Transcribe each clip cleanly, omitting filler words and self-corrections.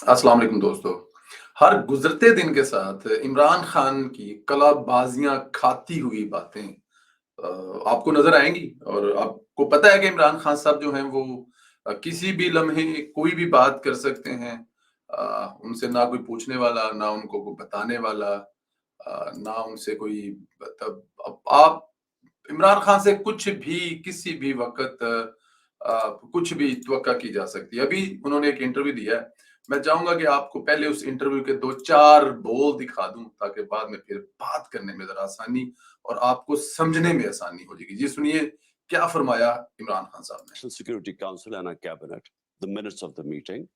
السلام علیکم دوستو. ہر گزرتے دن کے ساتھ عمران خان کی کلا بازیاں کھاتی ہوئی باتیں آپ کو نظر آئیں گی، اور آپ کو پتہ ہے کہ عمران خان صاحب جو ہیں وہ کسی بھی لمحے کوئی بھی بات کر سکتے ہیں. ان سے نہ کوئی پوچھنے والا، نہ ان کو کوئی بتانے والا، نہ ان سے کوئی مطلب آپ عمران خان سے کچھ بھی کسی بھی وقت کچھ بھی توقع کی جا سکتی ہے. ابھی انہوں نے ایک انٹرویو دیا ہے. میں چاہوں گا کہ آپ کو پہلے اس انٹرویو کے 2-4 بول دکھا دوں تاکہ بعد میں پھر بات کرنے میں ذرا آسانی اور آپ کو سمجھنے میں آسانی ہو جائے گی. جی سنیے کیا فرمایا عمران خان صاحب نے. National Security Council and our cabinet, the minutes of the meeting.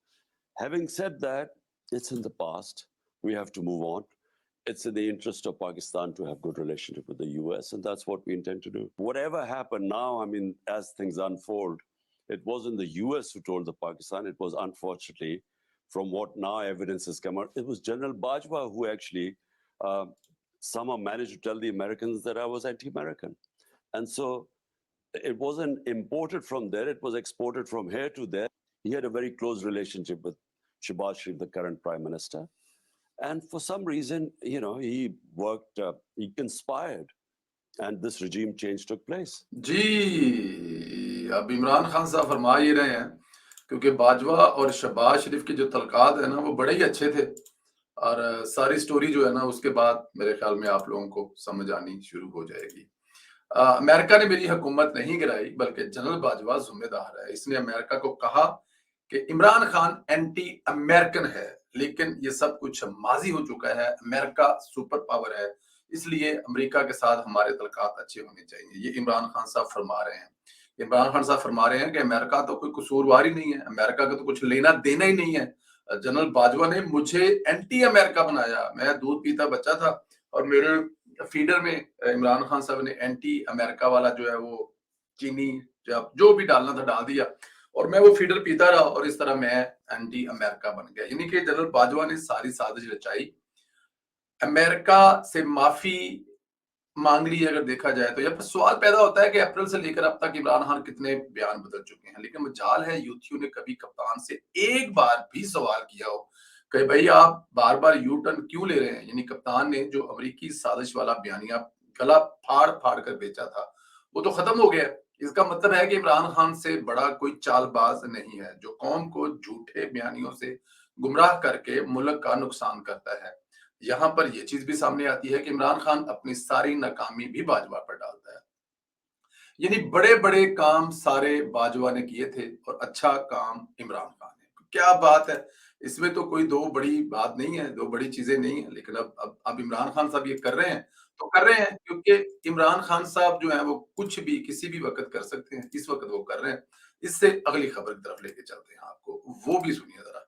Having said that, it's in the past. We have to move on. It's in the interest of Pakistan to have good relationship with the US, and that's what we intend to do. Whatever happened now, I mean, as things unfold, it wasn't the US who told the Pakistan. It was, unfortunately, from what now evidence has come out, it was General Bajwa who actually somehow managed to tell the Americans that I was anti-American. And so it wasn't imported from there, it was exported from here to there. He had a very close relationship with Shehbaz Sharif, the current Prime Minister. And for some reason, you know, he worked, he conspired, and this regime change took place. جی اب عمران خان صاحب فرما یہ رہے ہیں کیونکہ باجوہ اور شہباز شریف کے جو تعلقات ہیں نا وہ بڑے ہی اچھے تھے، اور ساری سٹوری جو ہے نا اس کے بعد میرے خیال میں آپ لوگوں کو سمجھ آنی شروع ہو جائے گی. امریکہ نے میری حکومت نہیں گرائی بلکہ جنرل باجوہ ذمہ دار ہے. اس نے امریکہ کو کہا کہ عمران خان اینٹی امریکن ہے، لیکن یہ سب کچھ ماضی ہو چکا ہے. امریکہ سپر پاور ہے، اس لیے امریکہ کے ساتھ ہمارے تعلقات اچھے ہونے چاہیے. یہ عمران خان صاحب فرما رہے ہیں. عمران خان صاحب فرما رہے ہیں کہ امریکہ تو کوئی قصوروار ہی نہیں ہے، امریکہ کا تو کچھ لینا دینا ہی نہیں ہے. جنرل باجوہ نے مجھے اینٹی امریکہ بنایا. میں دودھ پیتا بچہ تھا اور میرے فیڈر میں عمران خان صاحب نے اینٹی امریکہ والا جو ہے وہ چینی جو بھی ڈالنا تھا ڈال دیا، اور میں وہ فیڈر پیتا رہا، اور اس طرح میں اینٹی امریکہ بن گیا. یعنی کہ جنرل باجوہ نے ساری سازش رچائی. امریکہ سے معافی مانگ لی اگر دیکھا جائے تو. یہ سوال پیدا ہوتا ہے کہ اپریل سے لے کر اب تک عمران خان کتنے بیان بدل چکے ہیں، لیکن مجال ہے یوتھیو نے کبھی کپتان سے ایک بار بھی سوال کیا ہو کہ بھئی آپ بار بار یو ٹرن کیوں لے رہے ہیں. یعنی کپتان نے جو امریکی سازش والا بیانیہ گلا پھاڑ پھاڑ کر بیچا تھا وہ تو ختم ہو گیا. اس کا مطلب ہے کہ عمران خان سے بڑا کوئی چال باز نہیں ہے جو قوم کو جھوٹے بیانیوں سے گمراہ کر کے ملک کا نقصان کرتا ہے. یہاں پر یہ چیز بھی سامنے آتی ہے کہ عمران خان اپنی ساری ناکامی بھی باجوہ پر ڈالتا ہے. یعنی بڑے بڑے کام سارے باجوہ نے کیے تھے اور اچھا کام عمران خان نے. کیا بات ہے، اس میں تو کوئی دو بڑی بات نہیں ہے، دو بڑی چیزیں نہیں ہیں. لیکن اب عمران خان صاحب یہ کر رہے ہیں تو کر رہے ہیں کیونکہ عمران خان صاحب جو ہیں وہ کچھ بھی کسی بھی وقت کر سکتے ہیں. اس وقت وہ کر رہے ہیں. اس سے اگلی خبر کی طرف لے کے چلتے ہیں آپ کو، وہ بھی سنیے ذرا.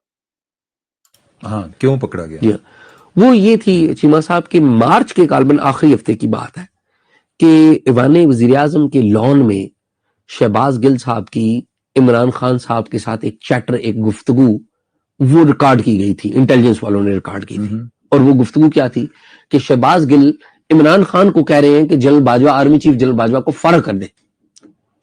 ہاں کیوں پکڑا گیا؟ وہ یہ تھی چیمہ صاحب کے مارچ کے غالباً آخری ہفتے کی بات ہے کہ ایوان وزیر اعظم کے لان میں شہباز گل صاحب کی عمران خان صاحب کے ساتھ ایک چیٹر، ایک گفتگو وہ ریکارڈ کی گئی تھی، انٹیلیجنس والوں نے ریکارڈ کی تھی. اور وہ گفتگو کیا تھی کہ شہباز گل عمران خان کو کہہ رہے ہیں کہ general Bajwa, army chief general Bajwa کو فرق کر دے.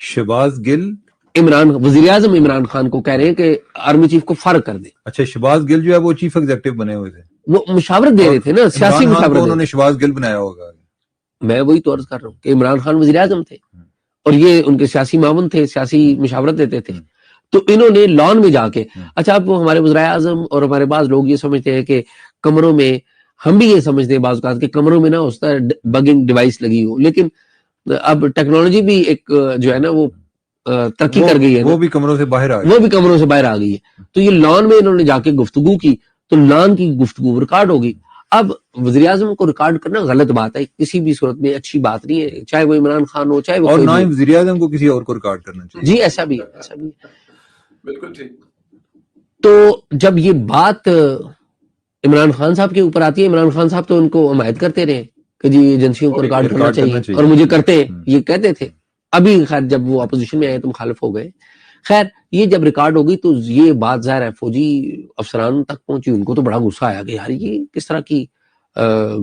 شہباز گل وزیر اعظم عمران خان کو کہہ رہے ہیں کہ آرمی چیف کو فرق کر دے. اچھا، شہباز گل جو ہے وہ چیف ایگزیکٹو بنے ہوئے تھے، وہ مشاورت دے رہے تھے نا، سیاسی عمران خان مشاورت. کو انہوں نے شہباز گل بنایا ہوگا. میں وہی تو عرض کر رہا ہوں کہ عمران خان وزیر اعظم تھے اور یہ ان کے سیاسی معاون تھے، سیاسی مشاورت دیتے تھے. تو انہوں نے لان میں جا کے، اچھا اب ہمارے وزراء اعظم اور ہمارے بعض لوگ یہ سمجھتے ہیں کہ کمروں میں، ہم بھی یہ سمجھتے ہیں بعض اوقات کہ کمروں میں نہ ہوتا ہے بگنگ ڈیوائس لگی ہو، لیکن اب ٹیکنالوجی بھی ایک جو ہے نا وہ ترقی کر گئی ہے، وہ بھی کمروں سے باہر آ گئی، وہ بھی کمروں سے باہر آ گئی ہے. تو یہ لان میں انہوں نے جا کے گفتگو کی تو لان کی گفتگو ریکارڈ ہوگی. اب وزیر اعظم کو ریکارڈ کرنا غلط بات ہے، کسی بھی صورت میں اچھی بات نہیں ہے، چاہے وہ عمران خان ہو چاہے وہ اور کوئی نہ بھی ہی ہو. وزیر اعظم کو کسی اور کو ریکارڈ کرنا چاہیے. جی ایسا بھی ہے، ایسا بھی ہے. بالکل ٹھیک. تو جب یہ بات عمران خان صاحب کے اوپر آتی ہے، عمران خان صاحب تو ان کو حمایت کرتے رہے کہ جی ایجنسیوں کو ریکارڈ کرنا چاہیے اور مجھے کرتے ہیں، یہ کہتے تھے. ابھی خیر جب وہ اپوزیشن میں آئے تو مخالف ہو گئے. خیر یہ جب ریکارڈ ہو گئی تو یہ بات ظاہر ہے فوجی افسران تک پہنچی، ان کو تو بڑا غصہ آیا کہ یار یہ کس طرح کی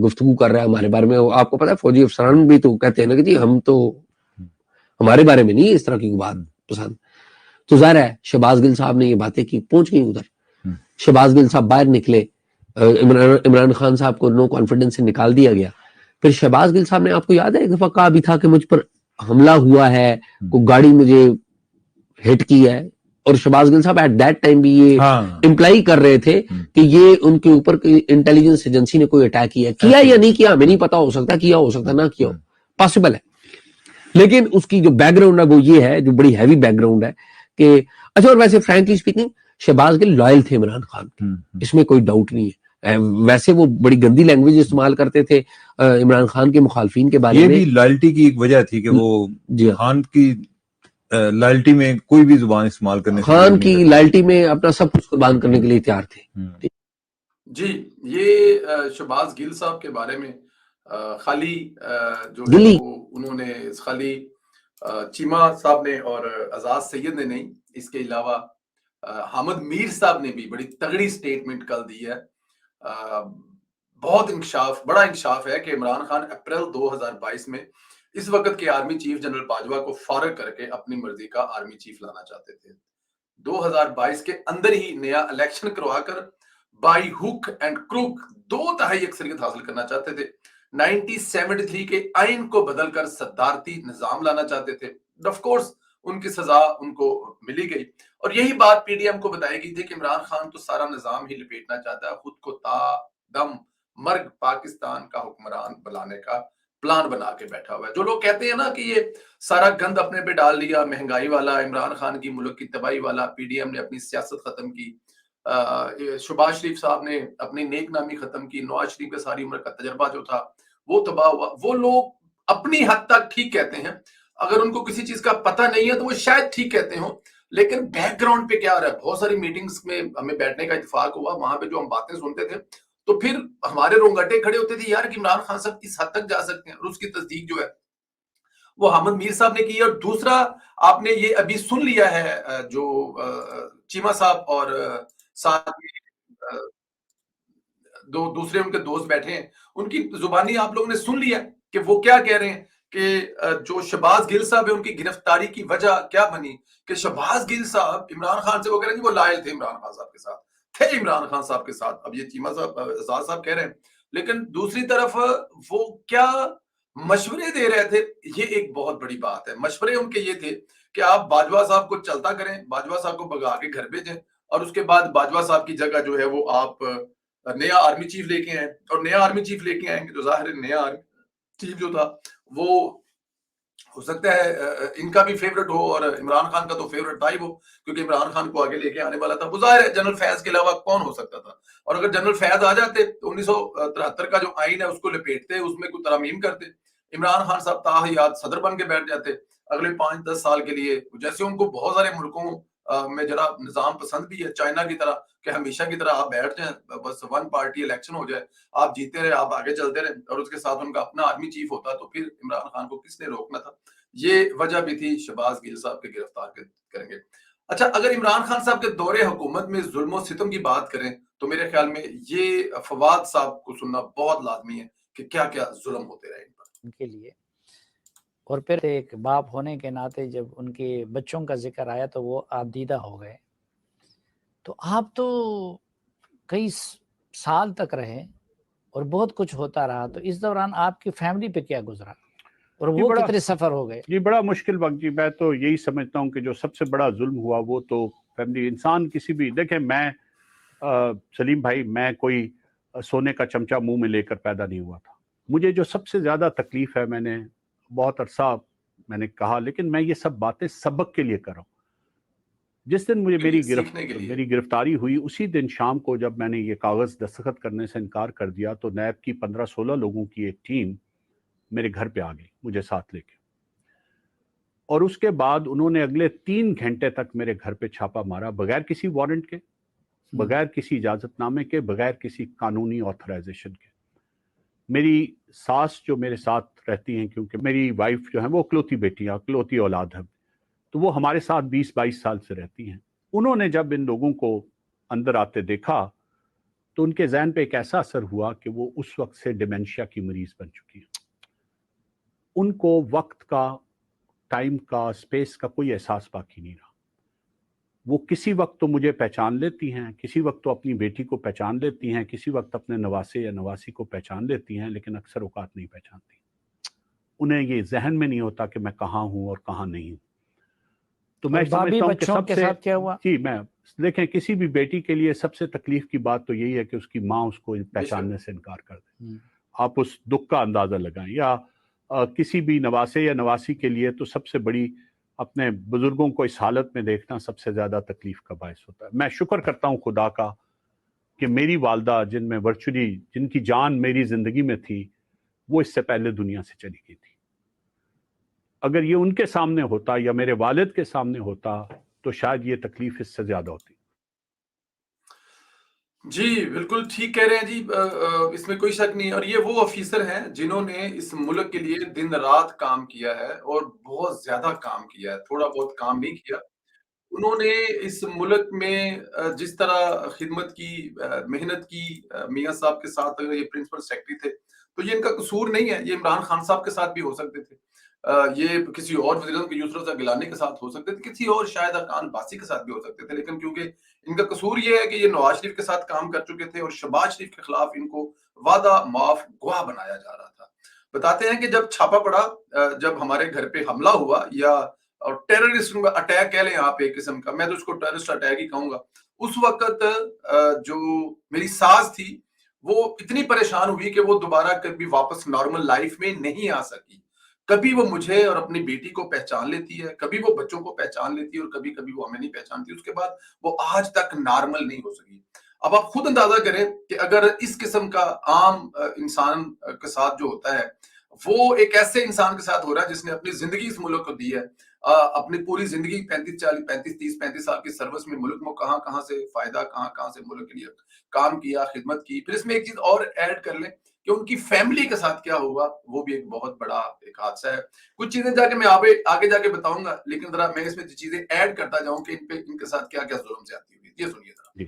گفتگو کر رہا ہے ہمارے بارے میں. آپ کو پتا ہے فوجی افسران بھی تو کہتے ہیں نا کہ جی ہم تو ہمارے بارے میں نہیں اس طرح کی بات پسند. تو ظاہر ہے شہباز گل صاحب نے یہ باتیں کی، پہنچ گئی ادھر. शहबाज गिल साहब बाहर निकले, इमरान खान साहब को नो कॉन्फिडेंस से निकाल दिया गया। फिर शहबाज गिल साहब ने, आपको याद है एक दफा कहा भी था कि मुझ पर हमला हुआ है, कोई गाड़ी मुझे हिट की है, और शहबाज गिल साहब एट दैट टाइम भी ये इम्प्लाई कर रहे थे कि ये उनके ऊपर इंटेलिजेंस एजेंसी ने कोई अटैक किया या नहीं किया हमें नहीं पता, हो सकता किया, हो सकता ना किया, पॉसिबल है। लेकिन उसकी जो बैकग्राउंड है वो ये है, जो बड़ी हैवी बैकग्राउंड है कि अच्छा, और वैसे frankly speaking Shahbaz Gill loyal थे इमरान खान के, इसमें कोई डाउट नहीं है। वैसे वो बड़ी गंदी लैंग्वेज इस्तेमाल करते थे इमरान खान के मुखालफिन के बारे में। ये भी लॉयल्टी की एक वजह थी कि वो खान की लॉयल्टी में कोई भी जुबान इस्तेमाल करने से खान की लॉयल्टी में अपना सब कुछ कुर्बान करने के लिए तैयार थे। जी, ये शहबाज गिल साहब के बारे में खाली जो है वो उन्होंने खाली चीमा साहब ने और आजाद सैयद ने नहीं, इसके अलावा हामिद मीर साहब ने भी बड़ी तगड़ी स्टेटमेंट कल दी है। बहुत बड़ा इंकशाफ है कि इमरान खान अप्रैल 2022 में इस वक्त के आर्मी चीफ जनरल बाजवा को फारग करके अपनी मर्जी का आर्मी चीफ लाना चाहते थे। 2022 के अंदर ही नया इलेक्शन करवाकर बाई हुक एंड क्रूक 2/3 अक्सरियत हासिल करना चाहते थे। 1973 के आइन को बदलकर सदारती निजाम लाना चाहते थे। ऑफ कोर्स उनकी सजा उनको मिली गई, और यही बात पीडीएम को बताई गई थी कि इमरान खान तो सारा निजाम ही लपेटना चाहता है, खुद को तादम मर्ग पाकिस्तान का हुक्मरान बनाने का प्लान बना के बैठा हुआ है। जो लोग कहते हैं ना कि ये सारा गंद अपने पे डाल लिया, महंगाई वाला, इमरान खान की मुल्क की तबाही वाला, पीडीएम ने अपनी सियासत खत्म की, शहबाज शरीफ साहब ने अपनी नेक नामी खत्म की, नवाज शरीफ का सारी उम्र का तजर्बा जो था वो तबाह हुआ। वो लोग अपनी हद तक ठीक कहते हैं, अगर उनको किसी चीज का पता नहीं है तो वो शायद ठीक कहते हो, लेकिन बैकग्राउंड पे क्या हो रहा है। बहुत सारी मीटिंग्स में हमें बैठने का इत्तेफाक हुआ, वहां पे जो हम बातें सुनते थे तो फिर हमारे रोंगटे खड़े होते थे यार कि इमरान खान साहब इस हद तक जा सकते हैं, और उसकी तस्दीक जो है वो हामिद मीर साहब ने की। और दूसरा, आपने ये अभी सुन लिया है जो चीमा साहब और साथ में दूसरे उनके दोस्त बैठे हैं, उनकी जुबानी आप लोगों ने सुन लिया कि वो क्या कह रहे हैं कि जो शहबाज गिल साहब है उनकी गिरफ्तारी की वजह क्या बनी कि शहबाज गिल साहब इमरान खान से वो कह रहे हैं वो लायल थे इमरान खान साहब के साथ, थे इमरान खान साहब के साथ। अब ये चीमा साहब आजाद साहब कह रहे हैं, लेकिन दूसरी तरफ वो क्या मशवरे दे रहे थे, ये एक बहुत बड़ी बात है। मशवरे उनके ये थे कि आप बाजवा साहब को चलता करें, बाजवा साहब को भगा के घर भेजें, और उसके बाद बाजवा साहब की जगह जो है वो आप नया आर्मी चीफ लेके आए, और नया आर्मी चीफ लेके आएंगे तो जाहिर है नया आर्मी चीफ जो था वो हो सकता है इनका भी फेवरेट हो, और इमरान खान का तो फेवरेट था ही वो, क्योंकि इमरान खान को आगे लेके आने वाला था। वो जाहिर है जनरल फैज के अलावा कौन हो सकता था, और अगर जनरल फैज आ जाते तो 1973 का जो आइन है उसको लपेटते, उसमें कुछ तरमीम करते, इमरान खान साहब ताहयात सदर बन के बैठ जाते अगले 5-10 साल के लिए। जैसे उनको बहुत सारे मुल्कों में जरा निजाम पसंद भी है, चाइना की तरह, कि हमेशा की तरह आप बैठ जाएं, बस वन पार्टी इलेक्शन हो जाए, आप जीते रहे, आप आगे चलते रहे, और उसके साथ उनका अपना आर्मी चीफ होता, तो फिर इमरान खान को किसने रोकना था। ये वजह भी थी शहबाज गिल साहब के गिरफ्तार करेंगे। अच्छा, अगर इमरान खान साहब के दौरे हुकूमत में जुल्म और सितम की बात करें तो मेरे ख्याल में ये फवाद साहब को सुनना बहुत लाजमी है कि क्या क्या जुल्म होते रहे उनके लिए। और फिर एक बाप होने के नाते जब उनके बच्चों का जिक्र आया तो वो आदीदा हो गए। तो आप तो कई साल तक रहे और बहुत कुछ होता रहा, तो इस दौरान आपकी फैमिली पे क्या गुजरा और वो कितने सफर हो गए? ये बड़ा मुश्किल वक्त जी। मैं तो यही समझता हूँ कि जो सबसे बड़ा जुल्म हुआ वो तो फैमिली, इंसान किसी भी, देखें मैं सलीम भाई, मैं कोई सोने का चमचा मुंह में लेकर पैदा नहीं हुआ था। मुझे जो सबसे ज्यादा तकलीफ है, मैंने बहुत अरसा मैंने कहा, लेकिन मैं ये सब बातें सबक के लिए कर रहा हूँ। जिस दिन मुझे मेरी गिरफ्तारी हुई, उसी दिन शाम को जब मैंने ये कागज दस्तखत करने से इनकार कर दिया तो नैब की 15-16 लोगों की एक टीम मेरे घर पे आ गई मुझे साथ लेके, और उसके बाद उन्होंने अगले 3 घंटे तक मेरे घर पे छापा मारा, बगैर किसी वारंट के, बगैर किसी इजाजतनामे के, बगैर किसी कानूनी ऑथराइजेशन के। मेरी सास जो मेरे साथ रहती हैं, क्योंकि मेरी वाइफ जो है वो इकलौती बेटी है, इकलौती औलाद है, तो वो हमारे साथ 20-22 साल से रहती हैं। उन्होंने जब इन लोगों को अंदर आते देखा तो उनके जहन पे एक ऐसा असर हुआ कि वो उस वक्त से डिमेंशिया की मरीज बन चुकी है। उनको वक्त का, टाइम का, स्पेस का कोई एहसास बाकी नहीं रहा। वो किसी वक्त तो मुझे पहचान लेती हैं, किसी वक्त तो अपनी बेटी को पहचान लेती हैं, किसी वक्त अपने नवासे या नवासी को पहचान लेती हैं, लेकिन अक्सर औकात नहीं पहचानती। उन्हें ये जहन में नहीं होता कि मैं कहाँ हूँ और कहाँ नहीं हूँ। तो मैं और बाकी समझता हूँ कि बच्चों के सबसे साथ क्या हुआ? जी, मैं देखें, किसी भी बेटी के लिए सबसे तकलीफ की बात तो यही है कि उसकी माँ उसको पहचानने से इनकार कर दे। आप उस दुख का अंदाजा लगाएं। या किसी भी नवासे या नवासी के लिए तो सबसे बड़ी अपने बुजुर्गों को इस हालत में देखना सबसे ज्यादा तकलीफ का बायस होता है। मैं शुक्र करता हूँ खुदा का कि मेरी वालदा, जिनमें वर्चुअली जिनकी जान मेरी जिंदगी में थी, वो इससे पहले दुनिया से चली गई थी। अगर ये उनके सामने होता या मेरे वालिद के सामने होता तो शायद ये तकलीफ इससे ज्यादा होती। जी, बिल्कुल ठीक कह रहे हैं जी। इसमें कोई शक नहीं है। और ये वो ऑफिसर हैं जिन्होंने इस मुल्क के लिए दिन-रात काम किया है और बहुत ज़्यादा काम किया है, थोड़ा बहुत काम नहीं किया। उन्होंने इस मुल्क में जिस तरह खिदमत की, मेहनत की, मियाँ साहब के साथ अगर ये प्रिंसिपल सेक्रेटरी थे, तो ये इनका कसूर नहीं है। ये इमरान खान साहब के साथ भी हो सकते थे। ये किसी और वज़ीर-ए-आज़म के यूसुफ रज़ा गिलानी के साथ हो सकते थे, किसी और शायद अरकान बासी के साथ भी हो सकते थे। लेकिन क्योंकि इनका कसूर ये है कि ये नवाज शरीफ के साथ काम कर चुके थे और शहबाज शरीफ के खिलाफ इनको वादा माफ गवाह बनाया जा रहा था। बताते हैं कि जब छापा पड़ा, जब हमारे घर पे हमला हुआ, या और टेररिस्ट अटैक कह लें आप एक किस्म का, मैं तो उसको टेररिस्ट अटैक ही कहूंगा। उस वक्त जो मेरी सास थी वो इतनी परेशान हुई कि वो दोबारा कभी वापस नॉर्मल लाइफ में नहीं आ सकी। कभी वो मुझे और अपनी बेटी को पहचान लेती है, कभी वो बच्चों को पहचान लेती है और कभी कभी वो हमें नहीं पहचानती। उसके बाद वो आज तक नॉर्मल नहीं हो सकी। अब आप खुद अंदाजा करें कि अगर इस किस्म का आम इंसान के साथ जो होता है, वो एक ऐसे इंसान के साथ हो रहा है जिसने अपनी जिंदगी इस मुल्क को दी है, अपनी पूरी जिंदगी 35 साल की सर्विस में मुल्क में कहां कहां से फायदा, कहां कहां से मुल्क के लिए काम किया, खिदमत की। फिर इसमें एक चीज और ऐड कर लें कि उनकी फैमिली के साथ क्या हुआ, वो भी एक बहुत बड़ा एक हादसा है। कुछ चीजें जाके मैं आगे जाके बताऊंगा, लेकिन जरा मैं इसमें चीजें ऐड करता जाऊं कि इनके साथ क्या क्या जुल्म ज्यादती हुई। ये सुनिए जरा।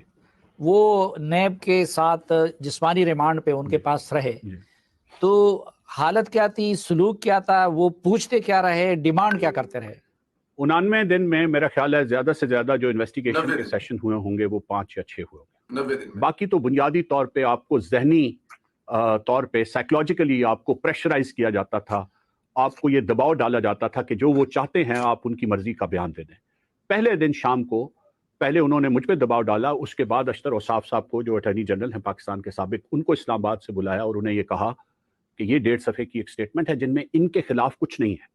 वो नैब के साथ जिस्मानी रिमांड पे उनके पास रहे, तो हालत क्या थी, सुलूक क्या था, वो पूछते क्या रहे, डिमांड क्या करते रहे? 99 दिन में मेरा ख्याल है ज्यादा से ज्यादा जो इन्वेस्टिगेशन 90 के दिन। सेशन हुए होंगे वो 5 या 6 हुए होंगे। 90 दिन में। बाकी तो बुनियादी तौर पे आपको जहनी तौर पे साइकोलॉजिकली आपको प्रेशराइज किया जाता था, आपको ये दबाव डाला जाता था कि जो वो चाहते हैं आप उनकी मर्जी का बयान दे दें। पहले दिन शाम को पहले उन्होंने मुझ पे दबाव डाला, उसके बाद अख्तर औसाफ साहब को, जो अटॉर्नी जनरल हैं पाकिस्तान के साबिक, उनको इस्लामाबाद से बुलाया और उन्हें ये कहा कि ये 1.5 सफ़े की एक स्टेटमेंट है जिनमें इनके खिलाफ कुछ नहीं है।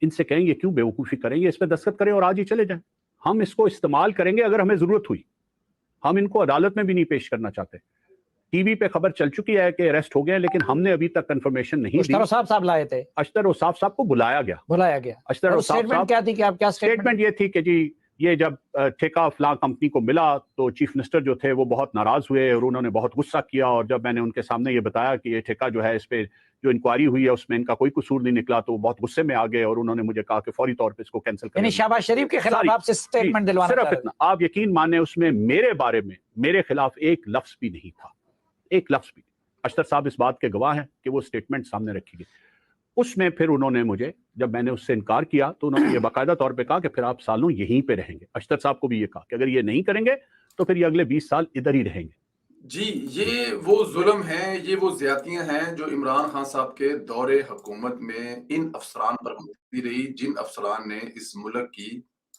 इनसे कहें ये क्यों बेवकूफ़ी करेंगे, इस पर दस्तखत करें और आज ही चले जाएं। हम इसको इस्तेमाल करेंगे अगर हमें ज़रूरत हुई। हम इनको अदालत में भी नहीं पेश करना चाहते। टीवी पे खबर चल चुकी है कि अरेस्ट हो गए, लेकिन हमने अभी तक कंफर्मेशन नहीं दी। अख्तर औसाफ साहब लाए थे, अख्तर औसाफ साहब को बुलाया गया। अख्तर और औसाफ स्टेटमेंट साहब, क्या थी कि आप क्या स्टेटमेंट ये थी कि जी ये जब ठेका फलां कंपनी को मिला तो चीफ मिनिस्टर जो थे वो बहुत नाराज हुए और उन्होंने बहुत गुस्सा किया, और जब मैंने उनके सामने ये बताया कि ये ठेका जो है, इस पे जो इंक्वायरी हुई है उसमें इनका कोई कसूर नहीं निकला, तो वो बहुत गुस्से में आ गए और उन्होंने मुझे कहा कि फौरी तौर पे इसको कैंसिल करें। यानी शहबाज शरीफ के खिलाफ आपसे स्टेटमेंट दिलवाना सिर्फ इतना, आप यकीन माने उसमें मेरे बारे में मेरे खिलाफ एक लफ्ज भी नहीं था, एक लफ्ज भी। अख्तर साहब इस बात के गवाह हैं कि वो स्टेटमेंट सामने रखी गई। उसमें फिर उन्होंने मुझे, जब मैंने उससे इनकार किया तो उन्होंने ये बाकायदा तौर पे कहा कि फिर आप सालों यहीं पे रहेंगे। अख्तर साहब को भी ये कहा कि अगर ये नहीं करेंगे तो फिर ये अगले 20 साल इधर ही रहेंगे। जी, ये वो जुल्म हैं, ये वो ज्यादतियां हैं जो इमरान खान साहब के दौरे हुकूमत में इन अफसरान पर होती रही, जिन अफसरान ने इस मुल्क की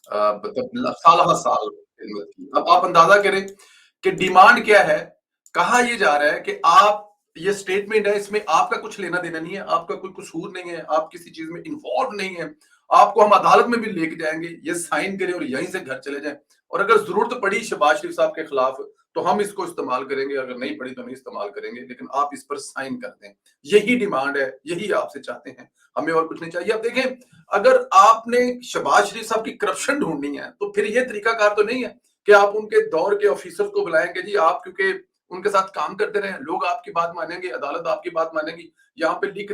मतलब साल खिदमत की। अब आप अंदाजा करें कि डिमांड क्या है। कहा यह जा रहा है कि आप, ये स्टेटमेंट है, इसमें आपका कुछ लेना देना नहीं है, आपका कोई कसूर नहीं है, आप किसी चीज में इन्वॉल्व नहीं है, आपको हम अदालत में भी लेके जाएंगे, ये साइन करें और यहीं से घर चले जाएं, और अगर जरूरत पड़ी शहबाज शरीफ साहब के खिलाफ तो हम इसको इस्तेमाल करेंगे, अगर नहीं पड़ी तो नहीं इस्तेमाल करेंगे, लेकिन आप इस पर साइन कर दें। यही डिमांड है, यही आपसे चाहते हैं, हमें और कुछ नहीं चाहिए। अब देखें, अगर आपने शहबाज शरीफ साहब की करप्शन ढूंढनी है तो फिर ये तरीकाकार तो नहीं है कि आप उनके दौर के ऑफिसर्स को बुलाएंगे। जी आप क्योंकि उनके साथ काम करते रहे, लोग आपकी बात मानेंगे, अदालत आपकी बात मानेगी, यहाँ पे लिख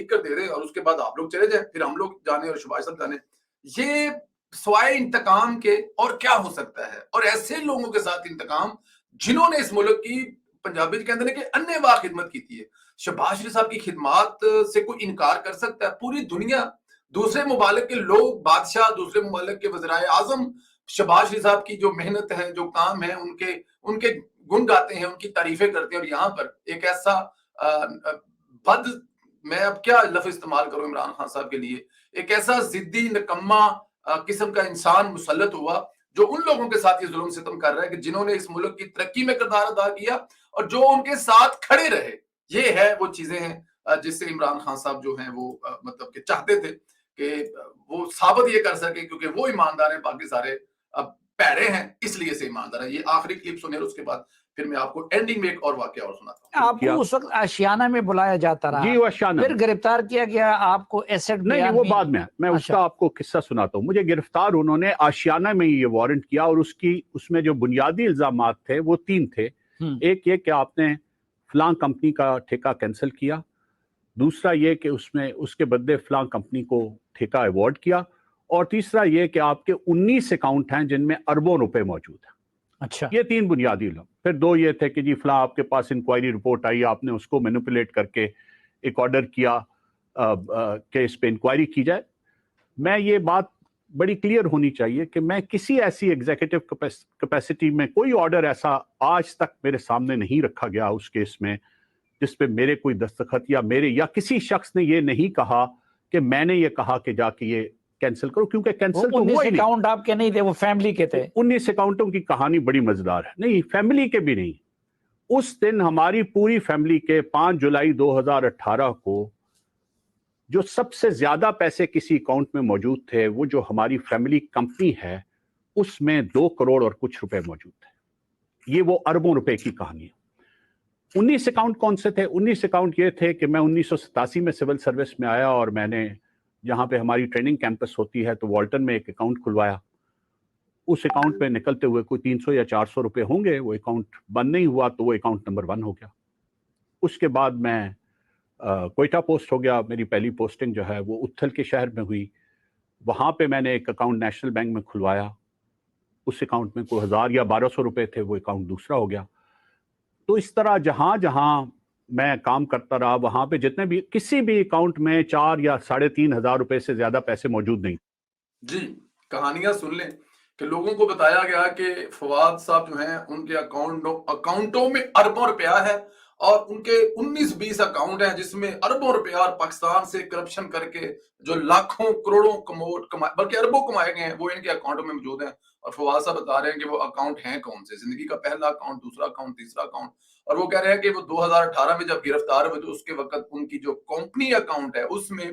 कर दे दे और उसके बाद आप लोग चले जाए, फिर हम लोग जाने और शहबाज साहब जाने। ये स्वाय इंतकाम के और क्या हो सकता है? और ऐसे लोगों के साथ इंतकाम जिन्होंने इस मुल्क की, पंजाबी कहते हैं कि अन्नेवाह खिदमत की थी। शहबाज शरीफ साहब की खिदमत से कोई इनकार कर सकता है? पूरी दुनिया, दूसरे मुमालिक के लोग, बादशाह, दूसरे मुमालिक के वज़ीर-ए-आज़म शहबाज शरीफ साहब की जो मेहनत है, जो काम है, उनके गुण गाते हैं, उनकी तारीफें करते हैं, और यहाँ पर एक ऐसा बद, मैं अब क्या लफ्ज इस्तेमाल करूं इमरान खान साहब के लिए, एक ऐसा जिद्दी निकम्मा किस्म का इंसान मुसल्लत हुआ जो उन लोगों के साथ ये जुल्म सितम कर रहा है कि जिन्होंने इस मुल्क की तरक्की में किरदार अदा किया और जो उनके साथ खड़े रहे। ये है वो चीजें हैं जिससे इमरान खान साहब जो हैं वो मतलब कि चाहते थे कि वो साबित ये कर सके, क्योंकि वो ईमानदार हैं, बाकी सारे पैरे हैं, इसलिए से ईमानदार है। ये आखिरी क्लिप सुने, उसके बाद फिर मैं आपको एंडिंग में एक और वाकया और सुनाता हूँ। आपको उस वक्त आशियाना में बुलाया जाता रहा, जी वो आशियाना फिर गिरफ्तार किया गया, आपको एसेट नहीं, वो बाद में मैं अच्छा। उसका आपको किस्सा सुनाता हूँ। मुझे गिरफ्तार उन्होंने आशियाना में ये वारंट किया, और उसमें जो बुनियादी इल्जामात थे वो 3 थे। एक ये कि आपने फलां कंपनी का ठेका कैंसिल किया, दूसरा ये कि उसमें उसके बदले फलां कंपनी को ठेका अवॉर्ड किया, और तीसरा ये कि आपके 19 अकाउंट हैं जिनमें अरबों रुपए मौजूद हैं। अच्छा, ये 3 बुनियादी इल्जाम। फिर 2 ये थे कि जी फलां आपके पास इंक्वायरी रिपोर्ट आई, आपने उसको मैनिपुलेट करके एक ऑर्डर किया कि इस पे इंक्वायरी की जाए। मैं ये बात बड़ी क्लियर होनी चाहिए कि मैं किसी ऐसी एग्जीक्यूटिव कैपेसिटी में कोई ऑर्डर ऐसा आज तक मेरे सामने नहीं रखा गया उस केस में जिस पे मेरे कोई दस्तखत या मेरे या किसी शख्स ने ये नहीं कहा कि मैंने ये कहा कि जाके ये कैंसिल करो, क्योंकि कैंसिल तो हुआ ही नहीं। अकाउंट आपके नहीं थे, वो फैमिली के थे। 19 अकाउंटों की कहानी बड़ी मजेदार है। नहीं, फैमिली के भी नहीं। उस दिन हमारी पूरी फैमिली के 5 जुलाई 2018 को जो सबसे ज्यादा पैसे किसी अकाउंट में मौजूद थे, वो जो हमारी फैमिली कंपनी है उसमें 2 करोड़ और कुछ रुपए मौजूद थे। ये वो अरबों रुपए की कहानी है। 19 अकाउंट कौन से थे? 19 अकाउंट ये थे कि मैं 1987 में सिविल सर्विस में आया और मैंने जहाँ पे हमारी ट्रेनिंग कैंपस होती है तो वॉल्टन में एक अकाउंट खुलवाया। उस अकाउंट में निकलते हुए कोई 300 या 400 रुपए होंगे। वो अकाउंट बंद नहीं हुआ तो वो अकाउंट नंबर 1 हो गया। उसके बाद मैं कोयटा पोस्ट हो गया। मेरी पहली पोस्टिंग जो है वो उथल के शहर में हुई। वहाँ पे मैंने एक अकाउंट नेशनल बैंक में खुलवाया। उस अकाउंट में कोई 1000 या 1200 रुपए थे, वो अकाउंट दूसरा हो गया। तो इस तरह जहाँ जहाँ मैं काम करता रहा वहाँ पे जितने भी किसी भी अकाउंट में 4 या 3,500 रुपए से ज्यादा पैसे मौजूद नहीं। जी, कहानियां सुन लें कि लोगों को बताया गया कि फवाद साहब जो हैं उनके अकाउंटों में अरबों रुपया है और उनके 19-20 अकाउंट हैं जिसमें अरबों रुपया, और पाकिस्तान से करप्शन करके जो लाखों करोड़ों बल्कि अरबों कमाए गए हैं वो इनके अकाउंटों में मौजूद हैं। और फवाद साहब बता रहे हैं कि वो अकाउंट हैं कौन से, जिंदगी का पहला अकाउंट, दूसरा अकाउंट, तीसरा अकाउंट। और वो कह रहे हैं कि वो 2018 में जब गिरफ्तार हुए तो उसके वक्त उनकी जो कंपनी अकाउंट है उसमें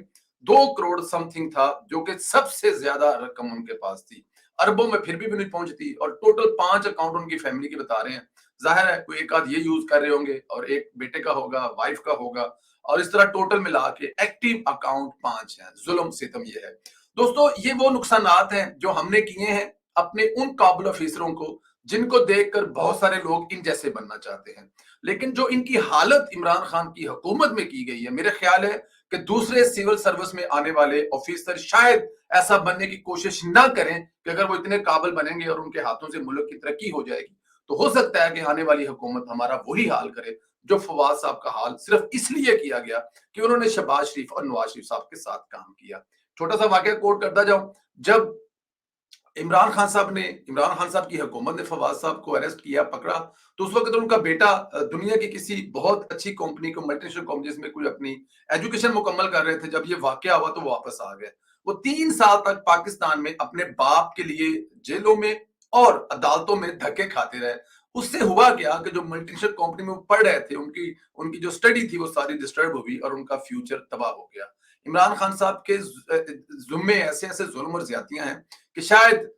2 करोड़ समथिंग था, जो कि सबसे ज्यादा रकम उनके पास थी। अरबों में फिर भी नहीं पहुंचती, और टोटल 5 अकाउंट उनकी फैमिली के बता रहे हैं। जाहिर है कोई एक आध ये यूज कर रहे होंगे और एक बेटे का होगा, वाइफ का होगा, और इस तरह टोटल मिला के एक्टिव अकाउंट 5 हैं। जुल्म सितम ये है दोस्तों। ये वो नुकसानात हैं जो हमने किए हैं अपने उन काबिल अफीसरों को जिनको देखकर बहुत सारे लोग इन जैसे बनना चाहते हैं। लेकिन जो इनकी हालत इमरान खान की हुकूमत में की गई है, मेरे ख्याल है कि दूसरे सिविल सर्विस में आने वाले ऑफिसर शायद ऐसा बनने की कोशिश ना करें कि अगर वो इतने काबिल बनेंगे और उनके हाथों से मुल्क की तरक्की हो जाएगी तो हो सकता है कि आने वाली हुकूमत हमारा वही हाल करे जो फवाद साहब का हाल सिर्फ इसलिए किया गया कि उन्होंने शहबाज शरीफ और नवाज शरीफ साहब के साथ काम किया। छोटा सा वाकया कोट करता जाऊं। जब इमरान खान साहब की हुकूमत ने फवाद साहब को अरेस्ट किया, पकड़ा, तो उस वक्त उनका बेटा दुनिया की किसी बहुत अच्छी कंपनी को, मल्टीनेशनल कंपनी जिसमें कोई अपनी एजुकेशन मुकम्मल कर रहे थे, जब ये वाकया हुआ तो वो वापस आ गए। वो 3 साल तक पाकिस्तान में अपने बाप के लिए जेलों में और अदालतों में धक्के खाते रहे। उससे हुआ क्या कि जो मल्टीनेशनल कंपनी में वो पढ़ रहे थे, उनकी जो स्टडी थी वो सारी डिस्टर्ब हुई और उनका फ्यूचर तबाह हो गया। इमरान खान साहब के जुम्मे ऐसे जुल्म और ज्यादतियां हैं कि शायद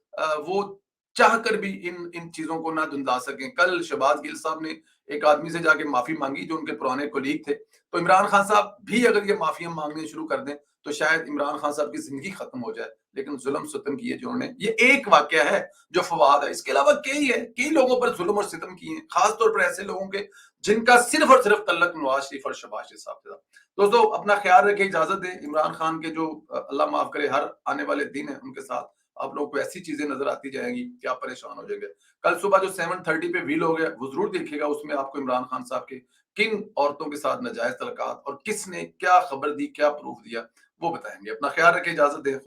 वो चाह कर भी इन चीजों को ना धुंधला सकें। कल शहबाज गिल साहब ने एक आदमी से जाके माफी मांगी जो उनके पुराने कोलीग थे, तो इमरान खान साहब भी अगर ये माफियां मांगने शुरू कर दें तो शायद इमरान खान साहब की जिंदगी खत्म हो जाए। लेकिन जुल्म सितम किए जिन्होंने, ये एक वाकया है जो फवाद है, इसके अलावा कई लोगों पर जुल्म और सितम किए हैं, खासतौर पर ऐसे लोगों के जिनका सिर्फ और सिर्फ तल्लक नवाज शरीफ और शहबाज शरीफ साहब से था। दोस्तों अपना ख्याल रखें, इजाजत दें। इमरान खान के जो अल्लाह माफ करे हर आने वाले दिन है उनके साथ आप लोगों को ऐसी चीजें नजर आती जाएंगी कि आप परेशान हो जाएंगे। कल सुबह जो 7:30 पे व्हील हो गया वो जरूर देखिएगा। उसमें आपको इमरान खान साहब के किन औरतों के साथ नाजायज तलकात और किसने क्या खबर दी, क्या प्रूफ दिया, वो बताएंगे। अपना ख्याल रखें, इजाजत दें।